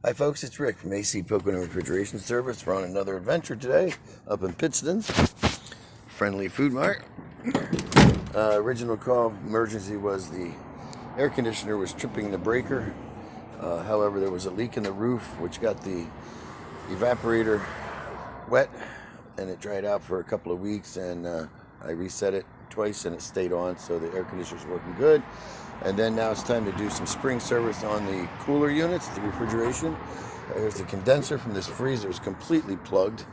Hi folks, it's Rick from AC Pocono Refrigeration Service. We're on another adventure today up in Pittston. Friendly Food Mart. Original call emergency was the air conditioner was tripping the breaker. However, there was a leak in the roof which got the evaporator wet and it dried out for a couple of weeks, and I reset it twice and it stayed on, so the air conditioner is working good. And then now it's time to do some spring service on the cooler units, the refrigeration. Here's the condenser from this freezer, is completely plugged.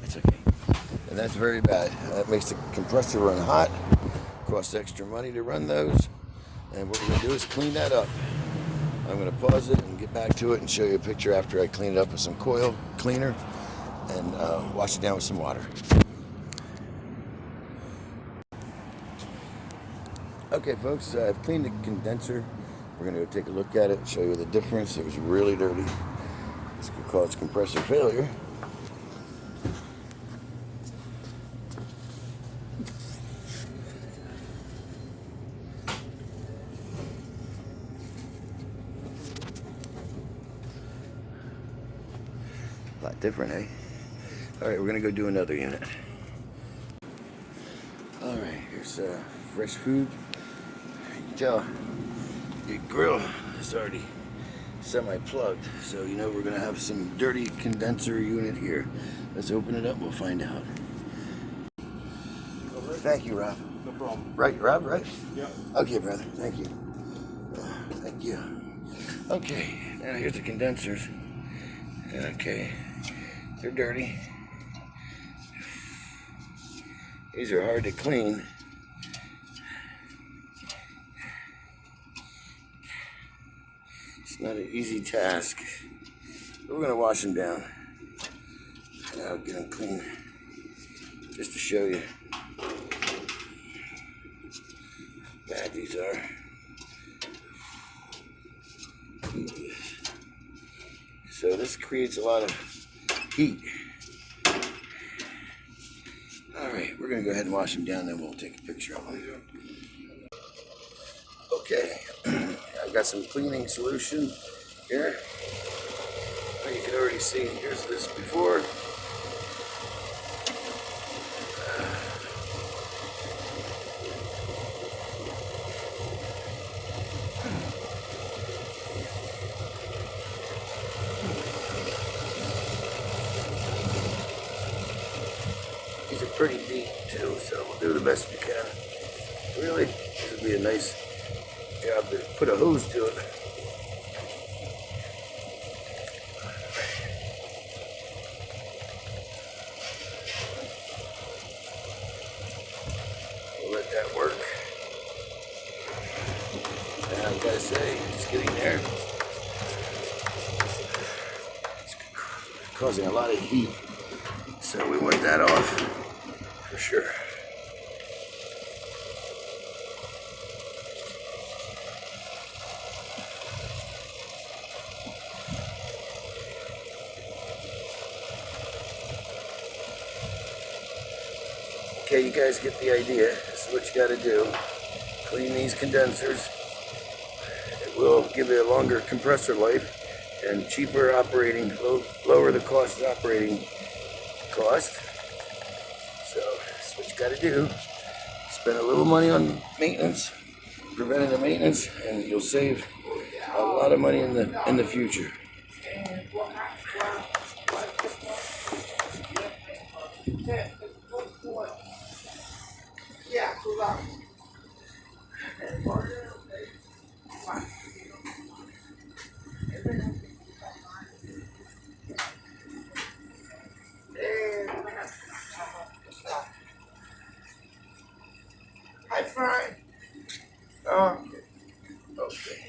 It's okay. And that's very bad. That makes the compressor run hot. Costs extra money to run those. And what we're going to do is clean that up. I'm going to pause it and get back to it and show you a picture after I clean it up with some coil cleaner and wash it down with some water. Okay folks, I've cleaned the condenser. We're going to go take a look at it and show you the difference. It was really dirty. This could cause compressor failure. A lot different, eh? Alright, we're going to go do another unit. Alright, here's fresh food. You can tell the grill is already semi-plugged, so you know we're going to have some dirty condenser unit here. Let's open it up and we'll find out. Thank you, Rob. No problem. Right, Rob, right? Yeah. Okay, brother. Thank you. Thank you. Okay, now here's the condensers. Okay, they're dirty. These are hard to clean. It's not an easy task. But we're going to wash them down. And I'll get them clean just to show you how bad these are. So this creates a lot of heat. Alright, we're going to go ahead and wash them down, then we'll take a picture of them. Okay, I've got some cleaning solution here. You can already see, here's this before. These are pretty deep too, so we'll do the best we can. Really, this would be a nice job to put a hose to it. We'll let that work. And I gotta say, it's getting there. It's causing a lot of heat, so we want that off for sure. Okay, you guys get the idea. This is what you got to do. Clean these condensers. It will give it a longer compressor life and cheaper operating, lower the cost of operating cost. So that's what you got to do. Spend a little money on maintenance, preventative maintenance, and you'll save a lot of money in the future. Yeah, cool out. Hi, Frank. Okay.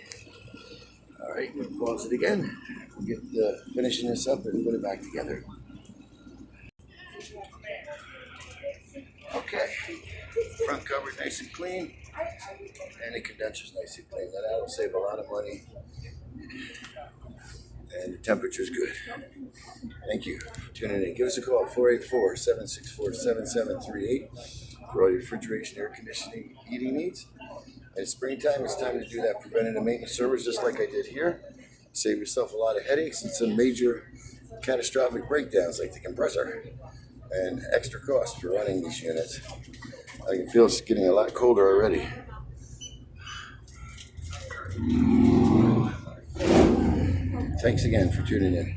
All right, we'll pause it again. We'll get finishing this up and put it back together. Okay, front cover nice and clean, and the condenser's nice and clean. That'll save a lot of money. Temperature's good. Thank you for tuning in. Give us a call, 484-764-7738 for all your refrigeration, air conditioning, heating needs. And it's springtime, it's time to do that preventative maintenance service just like I did here. Save yourself a lot of headaches and some major catastrophic breakdowns like the compressor and extra cost for running these units. I can feel it's getting a lot colder already. Thanks again for tuning in.